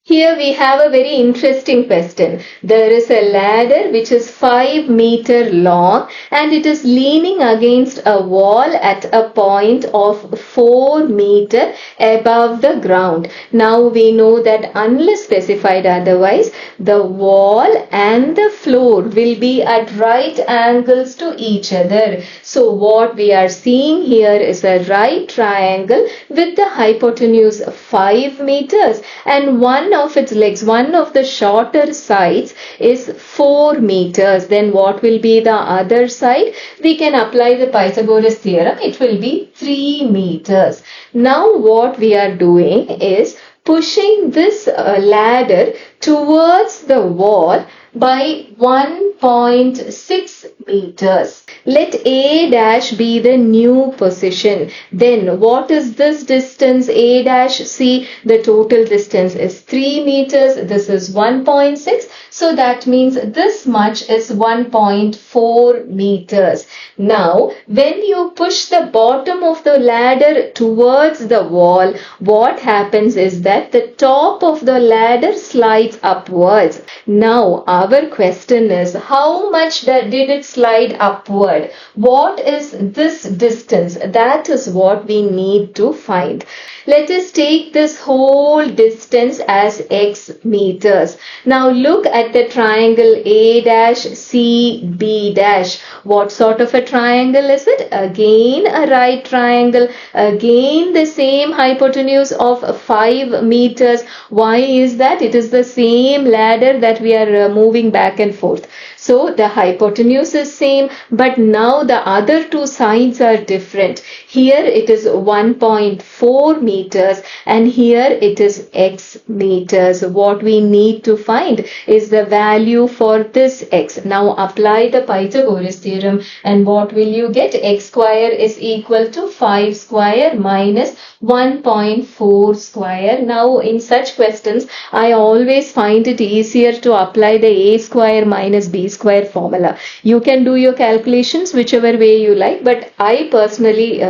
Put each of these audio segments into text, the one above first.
Here we have a very interesting question. There is a ladder which is 5 meter long and it is leaning against a wall at a point of 4 meter above the ground. Now we know that unless specified otherwise, the wall and the floor will be at right angles to each other. So what we are seeing here is a right triangle with the hypotenuse 5 meters and one of its legs, one of the shorter sides is 4 meters. Then what will be the other side? We can apply the Pythagoras theorem. It will be 3 meters. Now what we are doing is pushing this ladder towards the wall by 1.6 meters. Let A dash be the new position. Then what is this distance A dash? See, the total distance is 3 meters. This is 1.6. So that means this much is 1.4 meters. Now, when you push the bottom of the ladder towards the wall, what happens is that the top of the ladder slides upwards. Now, our question is, how much did it slide upward? What is this distance? That is what we need to find. Let us take this whole distance as x meters. Now look at the triangle A dash C B dash. What sort of a triangle is it? Again a right triangle. Again the same hypotenuse of 5 meters. Why is that? It is the same ladder that we are moving back and forth. So the hypotenuse is same, but now the other two sides are different. Here it is 1.4 meters and here it is x meters. What we need to find is the value for this x. Now apply the Pythagoras theorem and what will you get? X square is equal to 5 square minus 1.4 square. Now in such questions, I always find it easier to apply the a square minus b square formula. You can do your calculations whichever way you like, but I personally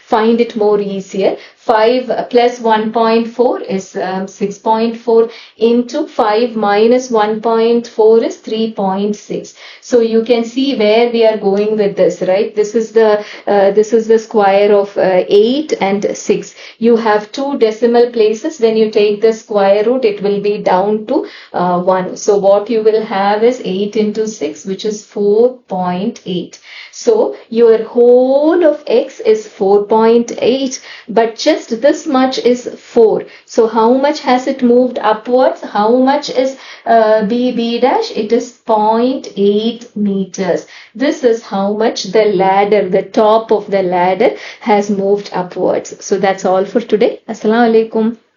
find it more easier. 5 plus 1.4 is 6.4 into 5 minus 1.4 is 3.6. So you can see where we are going with this, right? This is the square of 8 and 6. You have two decimal places. When you take the square root, it will be down to 1. So what you will have is 8 into 6, which is 4.8. So your whole of x is 4.8, but just this much is 4. So how much has it moved upwards? How much is b dash? It is 0.8 meters. This is how much the ladder, the top of the ladder has moved upwards. So that's all for today. Assalamu alaikum.